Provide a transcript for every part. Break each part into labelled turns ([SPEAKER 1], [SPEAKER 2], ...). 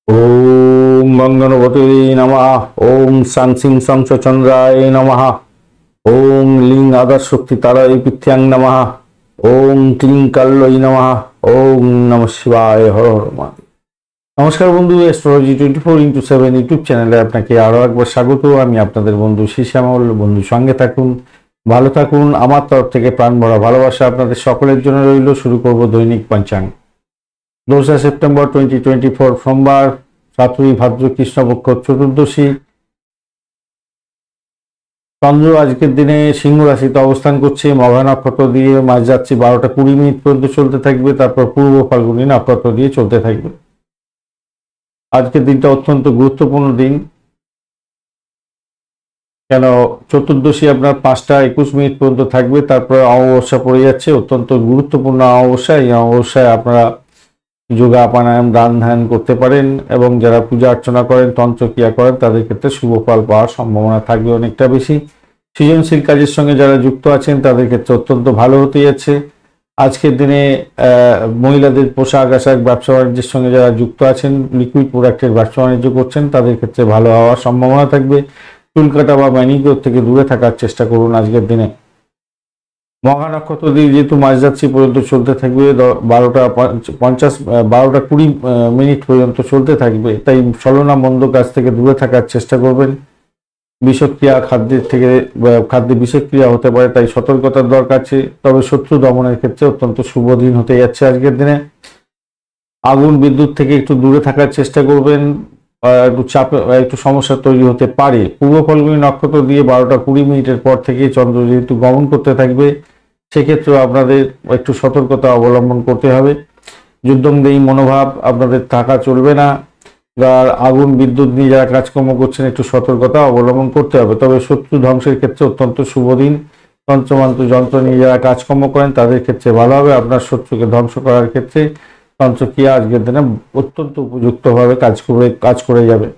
[SPEAKER 1] ओम गंगणपते नमः। ओम सांसिं संसचंद्राय नमः। ओम लिंग आदर्शक्ति ताराय पिथ्यांग नमः। ओम क्लीं काल्लय नमः। ओम नमः शिवाय। हर हर महादेव। नमस्कार बंधु, एस्ट्रोलজি 24x7 ইউটিউব চ্যানেলে আপনাকে আরো একবার স্বাগত। আমি আপনাদের বন্ধু শ্যামল। বন্ধু সঙ্গে থাকুন, ভালো থাকুন। আমার তরফ থেকে প্রাণ ভরা ভালোবাসা আপনাদের সকলের জন্য রইল। শুরু করব দৈনিক পঞ্চাঙ্গ। 2 সেপ্টেম্বর 2024 সোমবার, 7ই ভাদ্র কৃষ্ণপক্ষ চতুর্দশী। চন্দ্র আজকের দিনে সিংহ রাশিতে অবস্থান করছে। মঘা নক্ষত্র দিয়ে মাঝ যাচ্ছে 12টা 20 মিনিট পর্যন্ত চলতে থাকবে, তারপর পূর্ব ফাল্গুনী নক্ষত্র দিয়ে চলতে থাকবে। আজকের দিনটা অত্যন্ত গুরুত্বপূর্ণ দিন, কেন চতুর্দশী আপনার 5টা 21 মিনিট পর্যন্ত থাকবে, তারপর অমাবস্যা পড়ে যাচ্ছে। অত্যন্ত গুরুত্বপূর্ণ অমাবস্যা। এই অমাবস্যায় আপনারা যোগা প্রাণায়াম দান ধ্যান করতে পারেন এবং যারা পূজা অর্চনা করেন তন্ত্রক্রিয়া করেন তাদের ক্ষেত্রে শুভ ফল পাওয়ার সম্ভাবনা থাকবে অনেকটা বেশি। সৃজনশীল কাজের সঙ্গে যারা যুক্ত আছেন তাদের ক্ষেত্রে অত্যন্ত ভালো হতে যাচ্ছে। আজকের দিনে মহিলাদের পোশাক আশাক ব্যবসা বাণিজ্যের সঙ্গে যারা যুক্ত আছেন, লিকুইড প্রোডাক্টের ব্যবসা বাণিজ্য করছেন তাদের ক্ষেত্রে ভালো হওয়ার সম্ভাবনা থাকবে। চুল কাটা বা ম্যানিকিওর থেকে দূরে থাকার চেষ্টা করুন আজকের দিনে। মঘা নক্ষত্র দিয়ে যেহেতু মাঝরাত্রি পর্যন্ত চলতে থাকবে, 12টা 20 মিনিট পর্যন্ত চলতে থাকবে, তাই ছলনা মন্দ কাজ থেকে দূরে থাকার চেষ্টা করবেন। বিষক্রিয়া খাদ্যে বিষক্রিয়া হতে পারে, তাই সতর্কতার দরকার আছে। তবে শত্রু দমনের ক্ষেত্রে অত্যন্ত শুভ দিন হতে যাচ্ছে আজকের দিনে। আগুন বিদ্যুৎ থেকে একটু দূরে থাকার চেষ্টা করবেন, একটু সমস্যা তৈরি হতে পারে। পূর্ব ফাল্গুনী নক্ষত্র দিয়ে 12টা 20 মিনিটের পর থেকে চন্দ্র যেহেতু গমন করতে থাকবে, সেক্ষেত্রে আপনাদের একটু সতর্কতা অবলম্বন করতে হবে। যুদ্ধংদেহী মনোভাব আপনাদের থাকা চলবে না। আর আগুন বিদ্যুৎ নিয়ে যারা কাজকর্ম করছেন একটু সতর্কতা অবলম্বন করতে হবে। তবে শত্রু ধ্বংসের ক্ষেত্রে অত্যন্ত শুভ দিন। তন্ত্রমন্ত্র যন্ত্র নিয়ে যারা কাজকর্ম করেন তাদের ক্ষেত্রে ভালো হবে। আপনার শত্রুকে ধ্বংস করার ক্ষেত্রে তন্ত্রক্রিয়া আজকের দিনে অত্যন্ত উপযুক্তভাবে কাজ করে যাবে।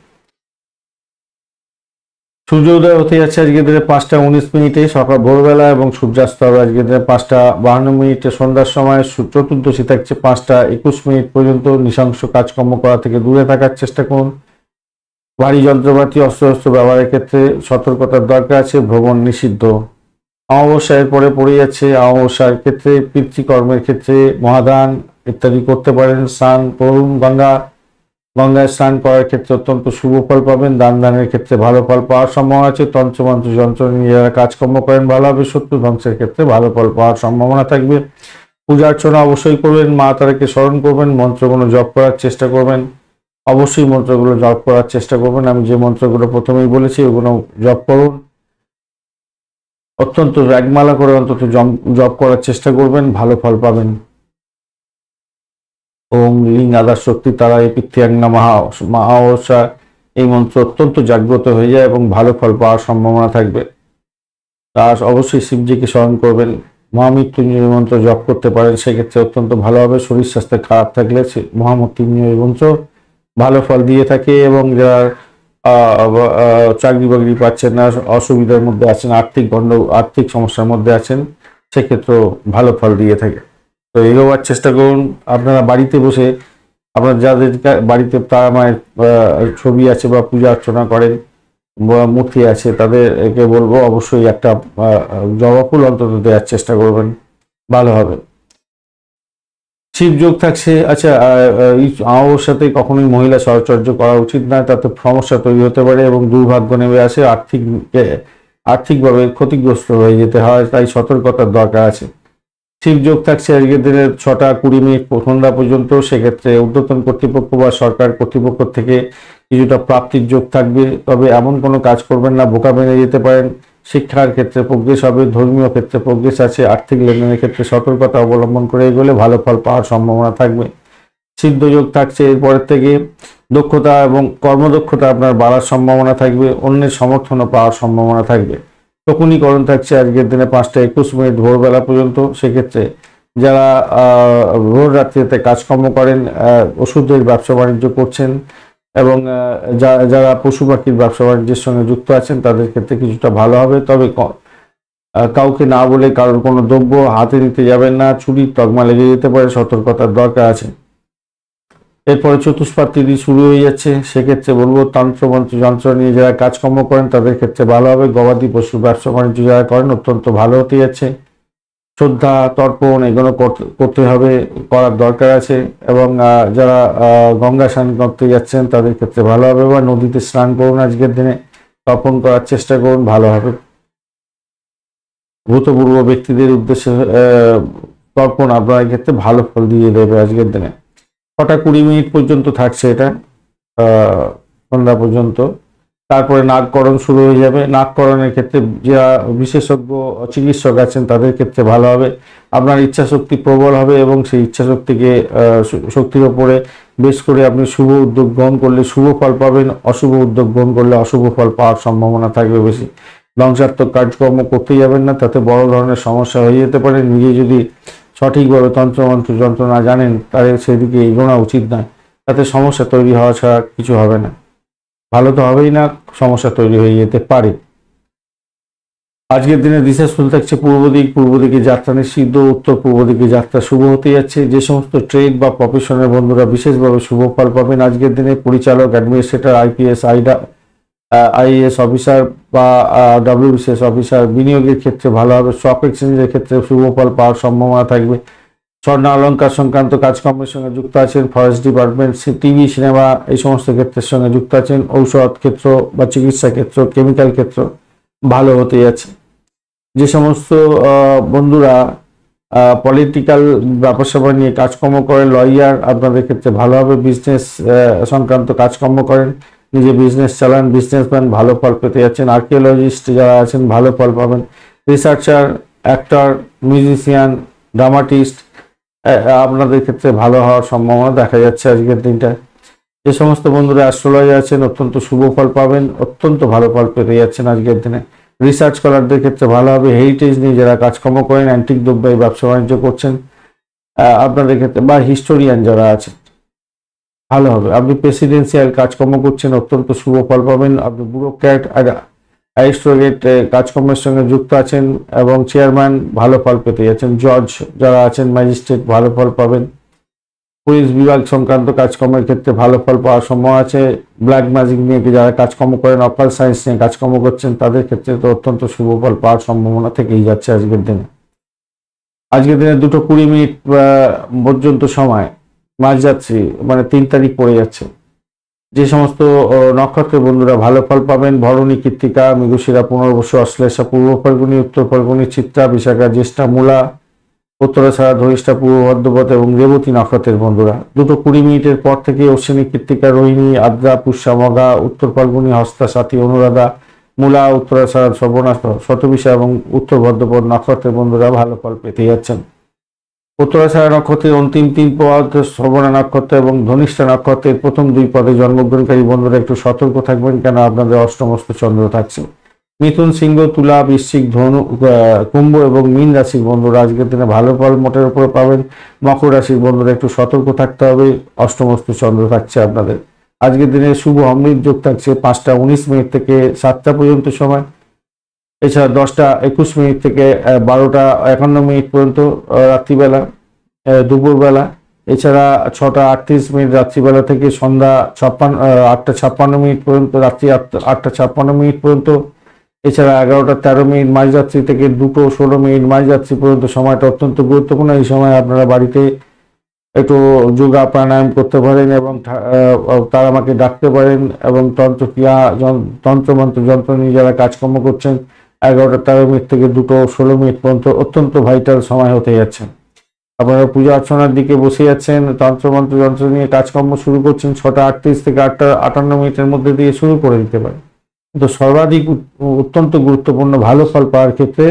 [SPEAKER 1] সূর্যোদয় হতে যাচ্ছে আজকের দিনে 5টা 19 মিনিটে সকাল ভোরবেলা, এবং সূর্যাস্ত হবে আজকের দিনে 5টা 52 মিনিটে সন্ধ্যার সময়। চতুর্দশী থাকছে 5টা 21 মিনিট পর্যন্ত। নৃশংস কাজকর্ম করা থেকে দূরে থাকার চেষ্টা করুন। ভারী যন্ত্রপাতি অস্ত্র ব্যবহারের ক্ষেত্রে সতর্কতার দরকার আছে। ভ্রমণ নিষিদ্ধ। অমাবস্যার পরে পড়ে যাচ্ছে। অমাবস্যার ক্ষেত্রে পিতৃকর্মের ক্ষেত্রে মহাদান ইত্যাদি করতে পারেন। স্নান করুন, গঙ্গায় স্নান করার ক্ষেত্রে অত্যন্ত শুভ ফল পাবেন। দানের ক্ষেত্রে ভালো ফল পাওয়ার সম্ভাবনা আছে। তন্ত্রমন্ত্র যন্ত্র নিয়ে যারা কাজকর্ম করেন ভালো হবে। শত্রু ধ্বংসের ক্ষেত্রে ভালো ফল পাওয়ার সম্ভাবনা থাকবে। পূজা অর্চনা অবশ্যই করবেন, মা তারাকে স্মরণ করবেন, মন্ত্রগুলো জপ করার চেষ্টা করবেন। অবশ্যই মন্ত্রগুলো জপ করার চেষ্টা করবেন। আমি যে মন্ত্রগুলো প্রথমেই বলেছি ওগুলো জপ করুন। অত্যন্ত রাগমালা করে অন্তত জপ করার চেষ্টা করবেন, ভালো ফল পাবেন। ওম লিং আদাশক্তি তারায় পিথ্যাং নমঃ। অমাবস্যা এই মন্ত্র অত্যন্ত জাগ্রত হয়ে যায় এবং ভালো ফল পাওয়ার সম্ভাবনা থাকবে। তার অবশ্যই শিবজিকে স্মরণ করবেন। মহামৃত্যুঞ্জয় মন্ত্র জপ করতে পারেন, সেক্ষেত্রে অত্যন্ত ভালো হবে। শরীর স্বাস্থ্য খারাপ থাকলে মহামৃত্যুঞ্জয় মন্ত্র ভালো ফল দিয়ে থাকে। এবং যারা চাকরি বাকরি পাচ্ছেন না, অসুবিধার মধ্যে আছেন, আর্থিক সমস্যার মধ্যে আছেন, সেক্ষেত্রেও ভালো ফল দিয়ে থাকে। তো এগোবার চেষ্টা করুন। আপনারা বাড়িতে বসে আপনার যাদের বাড়িতে তারা মায়ের ছবি আছে বা পূজা অর্চনা করেন বা মূর্তি আছে, তাদেরকে বলবো অবশ্যই একটা জবা ফুল অন্তত দেওয়ার চেষ্টা করবেন, ভালো হবে। শিব যোগ থাকছে। আচ্ছা, অমাবস্যাতে কখনোই মহিলা সাহচর্য করা উচিত নয়, তাতে সমস্যা তৈরি হতে পারে এবং দুর্ভাগ্য নেমে আসে। আর্থিকভাবে ক্ষতিগ্রস্ত হয়ে যেতে হয়, তাই সতর্কতার দরকার আছে। শিব যোগ থাকছে আজকের দিনের 6টা 20 মিনিট সন্ধ্যা পর্যন্ত। সেক্ষেত্রে ঊর্ধ্বতন কর্তৃপক্ষ বা সরকার কর্তৃপক্ষ থেকে কিছুটা প্রাপ্তির যোগ থাকবে। তবে এমন কোনো কাজ করবেন না বোকা বেড়ে যেতে পারেন। শিক্ষার ক্ষেত্রে প্রোগ্রেস হবে, ধর্মীয় ক্ষেত্রে প্রোগ্রেস আছে। আর্থিক লেনদেনের ক্ষেত্রে সতর্কতা অবলম্বন করে এগোলে ভালো ফল পাওয়ার সম্ভাবনা থাকবে। সিদ্ধ যোগ থাকছে এরপরের থেকে। দক্ষতা এবং কর্মদক্ষতা আপনার বাড়ার সম্ভাবনা থাকবে। অন্যের সমর্থনও পাওয়ার সম্ভাবনা থাকবে। শকুনীকরণ থাকছে আজকের দিনে 5টা 21 মিনিট ভোরবেলা পর্যন্ত। সেক্ষেত্রে যারা ভোর রাত্রিতে কাজকর্ম করেন, ওষুধের ব্যবসা বাণিজ্য করছেন এবং যারা পশু পাখির ব্যবসা বাণিজ্যের সঙ্গে যুক্ত আছেন তাদের ক্ষেত্রে কিছুটা ভালো হবে। তবে কাউকে না বলে কারোর কোনো দ্রব্য হাতে নিতে যাবেন না, চুরির তকমা লেগে যেতে পারে, সতর্কতার দরকার আছে। এরপরে চতুষ্পাদ তিথি শুরু হয়ে যাচ্ছে, সেক্ষেত্রে বলবো তন্ত্রমন্ত্র যন্ত্র নিয়ে যারা কাজকর্ম করেন তাদের ক্ষেত্রে ভালো হবে। গবাদি পশুর ব্যবসা বাণিজ্য যারা করেন অত্যন্ত ভালো হতে যাচ্ছে। শ্রদ্ধা তর্পণ এগুলো করতে হবে, করার দরকার আছে। এবং যারা গঙ্গা স্নান করতে যাচ্ছেন তাদের ক্ষেত্রে ভালো হবে, বা নদীতে স্নান করুন আজকের দিনে, তর্পণ করার চেষ্টা করুন, ভালো হবে। ভূতপূর্ব ব্যক্তিদের উদ্দেশ্যে তর্পণ আপনার ক্ষেত্রে ভালো ফল দিয়ে দেবে আজকের দিনে। 6:20 পর্যন্ত থাকছে এটা, সন্ধ্যা পর্যন্ত। তারপরে নাগকরণ শুরু হয়ে যাবে। নাগকরণের ক্ষেত্রে যারা বিশেষজ্ঞ চিকিৎসক আছেন তাদের ক্ষেত্রে ভালো হবে। আপনার ইচ্ছা শক্তি প্রবল হবে এবং সেই ইচ্ছা শক্তিকে শক্তির ওপরে বেশ করে আপনি শুভ উদ্যোগ গ্রহণ করলে শুভ ফল পাবেন, অশুভ উদ্যোগ গ্রহণ করলে অশুভ ফল পাওয়ার সম্ভাবনা থাকবে বেশি। ধ্বংসাত্মক কাজকর্ম করতে যাবেন না, তাতে বড় ধরনের সমস্যা হয়ে যেতে পারে। নিজে যদি সঠিকভাবে তন্ত্রমন্ত্র যন্ত্র না জানেন তাহলে সেদিকে এগোনো উচিত নয়, তাতে সমস্যা তৈরি হওয়া ছাড়া কিছু হবে না। ভালো তো হবেই না, সমস্যা তৈরি হয়ে যেতে পারে। আজকের দিনে দিশাশুল থাকছে পূর্ব দিক। পূর্ব দিকে যাত্রা নিষিদ্ধ, উত্তর পূর্ব দিকে যাত্রা শুভ হতে যাচ্ছে। যে সমস্ত ট্রেড বা প্রফেশনের বন্ধুরা বিশেষভাবে শুভ ফল পাবেন আজকের দিনে। পরিচালক, অ্যাডমিনিস্ট্রেটর, আইপিএস, আইএএস অফিসার বা ডব্লিউবিসিএস অফিসার বিনিয়োগের ক্ষেত্রে ভালো হবে। স্টক এক্সচেঞ্জের ক্ষেত্রে শুভ ফল পাওয়ার সম্ভাবনা থাকবে। স্বর্ণ অলঙ্কার সংক্রান্ত কাজকর্মের সঙ্গে যুক্ত আছেন। ফরেস্ট ডিপার্টমেন্ট, টিভি, সিনেমা এই সমস্ত ক্ষেত্রের সঙ্গে যুক্ত আছেন। ঔষধ ক্ষেত্র বা চিকিৎসা ক্ষেত্র, কেমিক্যাল ক্ষেত্র ভালো হতে যাচ্ছে। যে সমস্ত বন্ধুরা পলিটিক্যাল ব্যাপার নিয়ে কাজকর্ম করেন, লয়ার, আপনাদের ক্ষেত্রে ভালো হবে। বিজনেস সংক্রান্ত কাজকর্ম করেন, নিজে বিজনেস চালান, বিজনেসম্যান, ভালো ফল পেতে যাচ্ছেন। আর্কিওলজিস্ট যারা আছেন ভালো ফল পাবেন। রিসার্চার, অ্যাক্টর, মিউজিশিয়ান, ড্রামাটিস্ট আপনাদের ক্ষেত্রে ভালো হওয়ার সম্ভাবনা দেখা যাচ্ছে আজকের দিনটা। যে সমস্ত বন্ধুরা অ্যাস্ট্রোলজি আছেন অত্যন্ত শুভ ফল পাবেন, অত্যন্ত ভালো ফল পেতে যাচ্ছেন আজকের দিনে। রিসার্চ স্কলারদের ক্ষেত্রে ভালো হবে। হেরিটেজ নিয়ে যারা কাজকর্ম করেন, অ্যান্টিক দ্রব্যের ব্যবসা বাণিজ্য করছেন আপনাদের ক্ষেত্রে, বা হিস্টোরিয়ান যারা আছেন ভালো হবে। আপনি প্রেসিডেন্সিয়াল কাজকর্ম করছেন, অত্যন্ত শুভ ফল পাবেন। আপনি ব্যুরোক্র্যাট, অ্যারিস্টোক্রেট কাজকর্মের সঙ্গে যুক্ত আছেন এবং চেয়ারম্যান, ভালো ফল পেতে যাচ্ছেন। জজ যারা আছেন, ম্যাজিস্ট্রেট, ভালো ফল পাবেন। পুলিশ বিভাগ সংক্রান্ত কাজকর্মের ক্ষেত্রে ভালো ফল পাওয়ার সম্ভাবনা আছে। ব্ল্যাক ম্যাজিক নিয়ে যারা কাজকর্ম করেন, অকাল সায়েন্স নিয়ে কাজকর্ম করছেন তাদের ক্ষেত্রে তো অত্যন্ত শুভ ফল পাওয়ার সম্ভাবনা থেকেই যাচ্ছে আজকের দিনে। আজকের দিনে 2:20 পর্যন্ত সময় মাঝরাত্রি, মানে 3 তারিখ পড়ে যাচ্ছে। যে সমস্ত নক্ষত্রের বন্ধুরা ভালো ফল পাবেন, ভরণী, কৃত্তিকা, মৃগশিরা, পুনর্বসু, অশ্লেষা, পূর্ব ফাল্গুনী, উত্তর ফাল্গুনী, চিত্রা, বিশাখা, জ্যেষ্ঠা, মূলা, উত্তরাষাঢ়া, ধনিষ্ঠা, পূর্ব ভাদ্রপদ এবং রেবতী নক্ষত্রের বন্ধুরা 2:20 পর থেকে অশ্বিনী, কৃত্তিকা, রোহিণী, আদ্রা, পুষ্যা, মঘা, উত্তর ফাল্গুনী, হস্তা, সাথী, অনুরাধা, মূলা, উত্তরাষাঢ়া, সর্বনাশ, শতবিশা এবং উত্তর ভাদ্রপদ নক্ষত্রের বন্ধুরা ভালো ফল পেতে যাচ্ছেন। উত্তরাষাঢ়া নক্ষত্রের অন্তিম 3 পদ, শ্রবণা নক্ষত্র এবং ধনিষ্ঠা নক্ষত্রের প্রথম 2 পদে জন্মগ্রহণকারী বন্ধুরা একটু সতর্ক থাকবেন, কেন আপনাদের অষ্টমস্ত চন্দ্র থাকছে। মিথুন, সিংহ, তুলা, বৃশ্চিক, ধনু, কুম্ভ এবং মীন রাশির বন্ধুরা আজকের দিনে ভালো ফল মোটের উপরে পাবেন। মকর রাশির বন্ধুরা একটু সতর্ক থাকতে হবে, অষ্টমস্ত চন্দ্র থাকছে আপনাদের। আজকের দিনে শুভ অমৃত যোগ থাকছে 5:19 থেকে 7টা পর্যন্ত সময়। এছাড়া 10:21 থেকে 12:51 পর্যন্ত রাত্রিবেলা, দুপুরবেলা। এছাড়া 6:38 রাত্রিবেলা থেকে সন্ধ্যা 8:56 পর্যন্ত, রাত্রি 8:56 পর্যন্ত। এছাড়া 11:13 মাঝরাত্রি থেকে 2:16 মাঝরাত্রি পর্যন্ত সময়টা অত্যন্ত গুরুত্বপূর্ণ। এই সময় আপনারা বাড়িতে একটু যোগা প্রাণায়াম করতে পারেন এবং তারা আমাকে ডাকতে পারেন এবং তন্ত্রমন্ত্র যন্ত্র নিয়ে যারা কাজকর্ম করছেন 11:13 থেকে 2:16 পর্যন্ত অত্যন্ত ভাইটাল সময় হতে যাচ্ছে। আপনারা পূজা অর্চনার দিকে বসে যাচ্ছেন, তন্ত্রমন্ত্র যন্ত্র নিয়ে কাজকর্ম শুরু করছেন 6:38 থেকে 8:58 মধ্যে দিয়ে শুরু করে দিতে পারেন। কিন্তু সর্বাধিক অত্যন্ত গুরুত্বপূর্ণ ভালো ফল পাওয়ার ক্ষেত্রে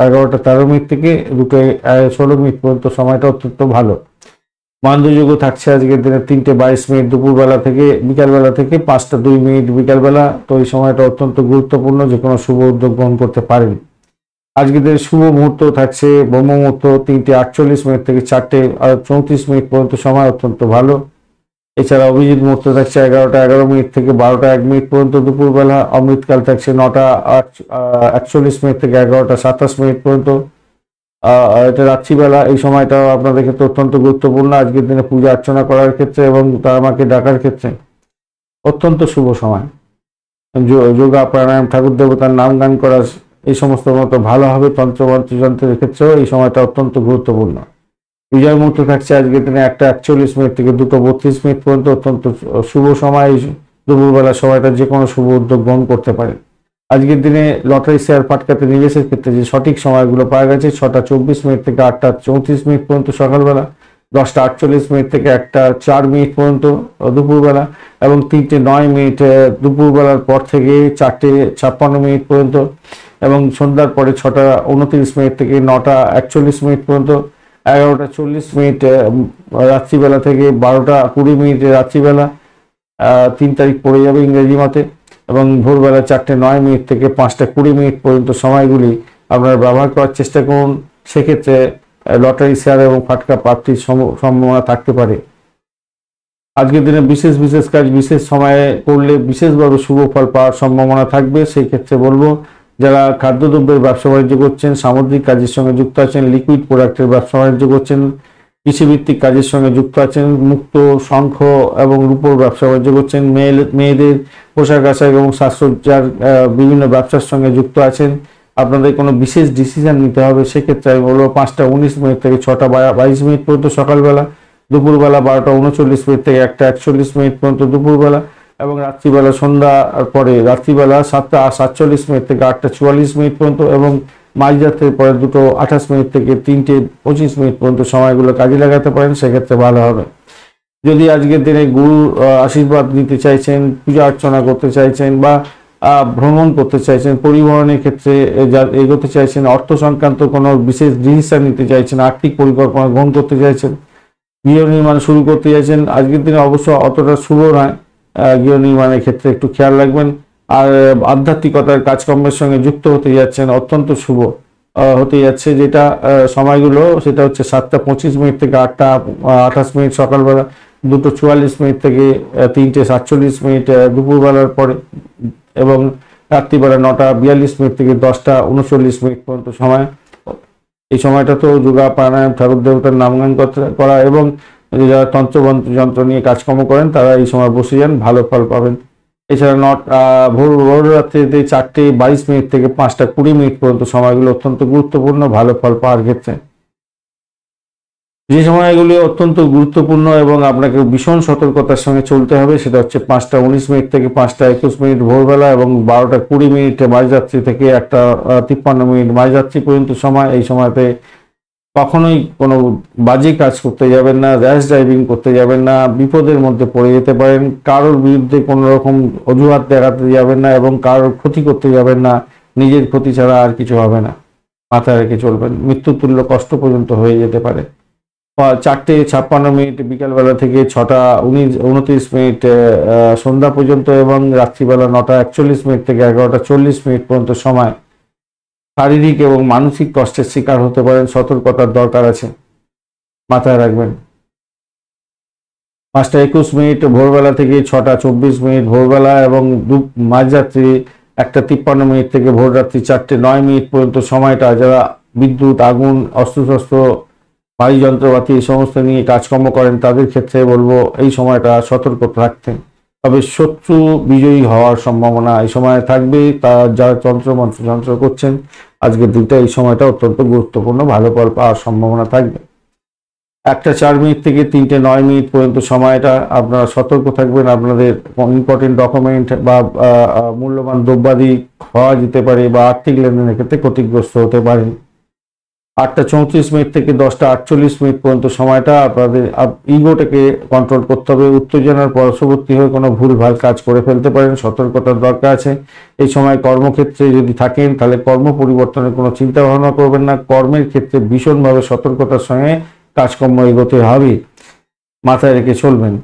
[SPEAKER 1] 11:13 থেকে 2:16 পর্যন্ত সময়টা অত্যন্ত ভালো। মান্দ্যযোগ্য থাকছে আজকের দিনে 3:22 দুপুরবেলা থেকে, বিকালবেলা থেকে 5:02 বিকালবেলা। তো এই সময়টা অত্যন্ত গুরুত্বপূর্ণ, যে কোনো শুভ উদ্যোগ গ্রহণ করতে পারেন। আজকের দিনে শুভ মুহূর্ত থাকছে ব্রহ্ম মুহূর্ত 3:48 থেকে 4:34 পর্যন্ত সময় অত্যন্ত ভালো। এছাড়া অভিজিৎ মুহূর্ত থাকছে 11:11 থেকে 12:01 পর্যন্ত দুপুরবেলা। অমৃতকাল থাকছে 9:41 থেকে 11:27 পর্যন্ত। এটা রাত্রিবেলা, এই সময়টাও আপনাদের ক্ষেত্রে অত্যন্ত গুরুত্বপূর্ণ। আজকের দিনে পূজা অর্চনা করার ক্ষেত্রে এবং তারা মাকে ডাকার ক্ষেত্রে অত্যন্ত শুভ সময়। যোগা, প্রাণায়াম, ঠাকুর দেবতার নাম গান করা, এই সমস্ত মতো ভালো হবে। তন্ত্রের ক্ষেত্রেও এই সময়টা অত্যন্ত গুরুত্বপূর্ণ। বিজয় মুহূর্ত থাকছে আজকের দিনে 1:41 থেকে 2:32 পর্যন্ত, অত্যন্ত শুভ সময়। দুপুরবেলা সময়টা যে কোনো শুভ উদ্যোগ গ্রহণ করতে পারে। আজকের দিনে লটারি শেয়ার ফাটকাতে নিবেশের ক্ষেত্রে যে সঠিক সময়গুলো পাওয়া গেছে, 6:24 থেকে 8:34 পর্যন্ত সকালবেলা, 10:48 থেকে 1:04 পর্যন্ত দুপুরবেলা, এবং 3:09 দুপুরবেলার পর থেকে 4:56 পর্যন্ত, এবং সন্ধ্যার পরে 6:29 থেকে 9:41 পর্যন্ত, 11:40 রাত্রিবেলা থেকে 12:20 রাত্রিবেলা, 3 তারিখ পড়ে যাবে ইংরেজি মতে, এবং ভোরবেলা 4:09 থেকে 5:20 পর্যন্ত সময়গুলি আপনারা ব্যবহার করার চেষ্টা করুন। সেক্ষেত্রে লটারি শেয়ার এবং ফাটকা প্রাপ্তির সম্ভাবনা থাকতে পারে। আজকের দিনে বিশেষ কাজ বিশেষ সময়ে করলে বিশেষভাবে শুভ ফল পাওয়ার সম্ভাবনা থাকবে। সেই ক্ষেত্রে বলবো, যারা খাদ্যদ্রব্যের ব্যবসা বাণিজ্য করছেন, সামুদ্রিক কাজের সঙ্গে যুক্ত আছেন, লিকুইড প্রোডাক্টের ব্যবসা বাণিজ্য করছেন, কৃষিভিত্তিক কাজের সঙ্গে যুক্ত আছেন, মুক্ত, শঙ্খ এবং রূপোর ব্যবসা বাণিজ্য করছেন, মেয়েদের পোশাক আশাক এবং সাজসজ্জার বিভিন্ন ব্যবসার সঙ্গে যুক্ত আছেন, আপনাদের কোনো বিশেষ ডিসিশন নিতে হবে। সেক্ষেত্রে আমি বলবো 5:19 থেকে 6:22 পর্যন্ত সকালবেলা, দুপুরবেলা 12:39 থেকে 1:41 পর্যন্ত দুপুরবেলা, এবং রাত্রিবেলা সন্ধ্যার পরে রাত্রিবেলা 7:47 থেকে 8:44 পর্যন্ত, এবং মাঝরাতের পরে 2:28 থেকে 3:25 পর্যন্ত সময়গুলো কাজে লাগাতে পারেন। সেক্ষেত্রে ভালো হবে। যদি আজকের দিনে গুরু আশীর্বাদ নিতে চাইছেন, পূজা অর্চনা করতে চাইছেন, বা ভ্রমণ করতে চাইছেন, পরিবহনের ক্ষেত্রে এগোতে চাইছেন, অর্থ সংক্রান্ত কোনো বিশেষ ডিসিশন নিতে চাইছেন, আর্থিক পরিকল্পনা গ্রহণ করতে চাইছেন, গৃহ নির্মাণ শুরু করতে চাইছেন, আজকের দিনে অবশ্য অতটা শুভ নয়। গৃহ নির্মাণের ক্ষেত্রে একটু খেয়াল রাখবেন। আর আধ্যাত্মিকতার কাজকর্মের সঙ্গে যুক্ত হতে যাচ্ছেন, অত্যন্ত শুভ হতে যাচ্ছে। যেটা সময়গুলো সেটা হচ্ছে 7:25 থেকে 8:28 সকালবেলা, 2:44 থেকে 3:47 দুপুরবেলার পরে, এবং রাত্রিবেলা 9:42 থেকে 10:39 পর্যন্ত সময়। এই সময়টা তো যোগা, প্রাণায়াম, ঠাকুর দেবতার নামগান করা, এবং যারা যন্ত্র নিয়ে কাজকর্ম করেন তারা এই সময় বসে যান, ভালো ফল পাবেন। এছাড়া ভোর রাত্রিতে 4:22 থেকে 5:20 পর্যন্ত সময়গুলো অত্যন্ত গুরুত্বপূর্ণ ভালো ফল পাওয়ার ক্ষেত্রে। যে সময়গুলি অত্যন্ত গুরুত্বপূর্ণ এবং আপনাকে ভীষণ সতর্কতার সঙ্গে চলতে হবে, সেটা হচ্ছে 5:19 থেকে 5:21 ভোরবেলা, এবং 12:20 মাঝরাত্রি থেকে 1:53 মাঝরাত্রি পর্যন্ত সময়। এই সময়তে কখনোই কোনো বাজে কাজ করতে যাবেন না, র্যাশ ড্রাইভিং করতে যাবেন না, বিপদের মধ্যে পড়ে যেতে পারেন, কারোর বিরুদ্ধে কোনো রকম অজুহাত দেখাতে যাবেন না, এবং কারোর ক্ষতি করতে যাবেন না। নিজের ক্ষতি ছাড়া আর কিছু হবে না, মাথায় রেখে চলবেন। মৃত্যুতুল্য কষ্ট পর্যন্ত হয়ে যেতে পারে। 4:56 বিকালবেলা থেকে 6:29 সন্ধ্যা পর্যন্ত, এবং রাত্রিবেলা 9:41 থেকে 11:40 পর্যন্ত সময় শারীরিক এবং মানসিক কষ্টের শিকার হতে পারেন। সতর্কতার দরকার আছে, মাথায় রাখবেন। 5:21 ভোরবেলা থেকে 6:24 ভোরবেলা, এবং মাঝরাত্রি 1:53 থেকে ভোররাত্রি 4:09 পর্যন্ত সময়টা যারা বিদ্যুৎ, আগুন, অস্ত্রশস্ত্র, ভারী যন্ত্রপাতি এই সমস্ত নিয়ে কাজকর্ম করেন তাদের ক্ষেত্রে বলবো এই সময়টা সতর্ক থাকতে। তবে শত্রু বিজয়ী হওয়ার সম্ভাবনা এই সময় থাকবে। তা যারা যন্ত্র করছেন আজকের দিনটা, এই সময়টা অত্যন্ত গুরুত্বপূর্ণ, ভালো ফল পাওয়ার সম্ভাবনা থাকবে। 1:04 থেকে 3:09 পর্যন্ত সময়টা আপনারা সতর্ক থাকবেন। আপনাদের ইম্পর্টেন্ট ডকুমেন্ট বা মূল্যবান দ্রব্যাদি হওয়া যেতে পারে, বা আর্থিক লেনদেনের ক্ষেত্রে ক্ষতিগ্রস্ত হতে পারেন। 8:34 থেকে 10:48 পর্যন্ত সময়টা আপনাদের ইগোটাকে কন্ট্রোল করতে হবে। উত্তেজনার বশবর্তী হয়ে কোনো ভুলভাল কাজ করে ফেলতে পারেন, সতর্কতার দরকার আছে। এই সময় কর্মক্ষেত্রে যদি থাকেন তাহলে কর্ম পরিবর্তনের কোনো চিন্তা ভাবনা করবেন না। কর্মের ক্ষেত্রে ভীষণভাবে সতর্কতার সঙ্গে কাজকর্ম এগোতে হবে, মাথায় রেখে চলবেন।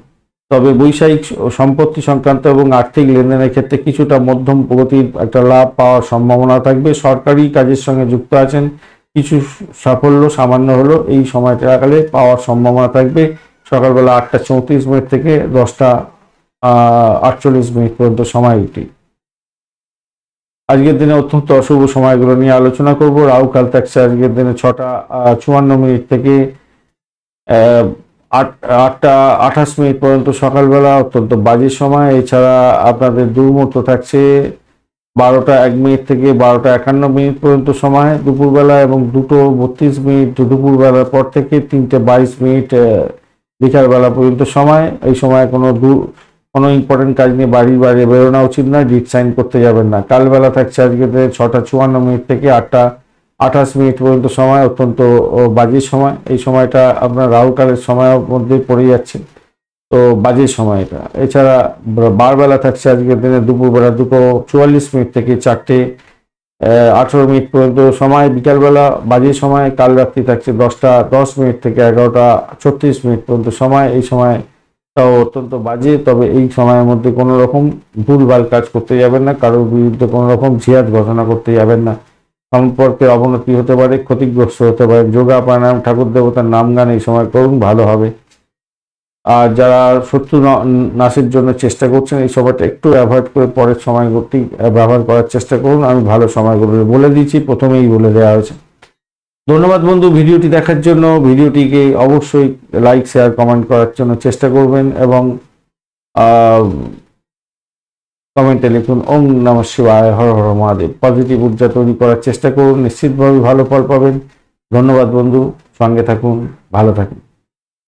[SPEAKER 1] তবে বৈষয়িক সম্পত্তি সংক্রান্ত এবং আর্থিক লেনদেনের ক্ষেত্রে কিছুটা মধ্যম প্রগতির একটা লাভ পাওয়ার সম্ভাবনা থাকবে। সরকারি কাজের সঙ্গে যুক্ত আছেন, কিছু সাফল্য সামান্য হলো এই সময়টা আকালে পাওয়ার সম্ভাবনা থাকবে। সকালবেলা 8:34 থেকে 10:48 পর্যন্ত সময়টি। আজকের দিনে অত্যন্ত অশুভ সময়গুলো নিয়ে আলোচনা করব। রাহুকাল থাকছে আজকের দিনে 6টা 54 থেকে 8টা 28 পর্যন্ত সকালবেলা, অত্যন্ত বাজে সময়। এছাড়া আপনাদের দুর্মুহূর্ত থাকছে 12টা 1 থেকে 12টা 51 পর্যন্ত সময় দুপুরবেলা, এবং 2টো 32 দুপুরবেলার পর থেকে 3টে 22 বিকালবেলা পর্যন্ত সময়। এই সময় কোনো ইম্পর্টেন্ট কাজ নিয়ে বাড়ির বাইরে বেরোনো উচিত নয়, ডিট সাইন করতে যাবেন না। কালবেলা থাকছে আজকে 6টা 54 থেকে 8টা 28 পর্যন্ত সময়, অত্যন্ত বাজে সময়। এই সময়টা আপনার রাহুকালের সময়ের মধ্যে পড়ে যাচ্ছে, তো বাজে সময় এটা। এছাড়া বারবেলা থাকছে আজকের দিনে দুপুরবেলা 2টো 44 থেকে 4টে 18 পর্যন্ত সময় বিকালবেলা, বাজে সময়। কাল রাত্রি থাকছে 10টা 10 থেকে 11টা 36 পর্যন্ত সময়। এই সময়টাও অত্যন্ত বাজে, তবে এই সময়ের মধ্যে কোনো রকম ভুলভাল কাজ করতে যাবেন না, কারোর বিরুদ্ধে কোনো রকম জিহাদ ঘোষণা করতে যাবেন না। সম্পর্কের অবনতি হতে পারে, ক্ষতিগ্রস্ত হতে পারে। যোগা প্রাণায়াম ঠাকুর দেবতার নাম গান এই সময় করুন, ভালো হবে। আর যারা শত্রু নাশের জন্য চেষ্টা করছেন, এই সময়টা একটু অ্যাভয়েড করে পরের সময়গুলি ব্যবহার করার চেষ্টা করুন। আমি ভালো সময়গুলো বলে দিয়েছি, প্রথমেই বলে দেওয়া হয়েছে। ধন্যবাদ বন্ধু ভিডিওটি দেখার জন্য। ভিডিওটিকে অবশ্যই লাইক শেয়ার কমেন্ট করার জন্য চেষ্টা করবেন, এবং কমেন্টে লিখুন ওম নমঃ শিবায়, হর হর মহাদেব। পজিটিভ ঊর্জা তৈরি করার চেষ্টা করুন, নিশ্চিতভাবে ভালো ফল পাবেন। ধন্যবাদ বন্ধু, সঙ্গে থাকুন, ভালো থাকুন।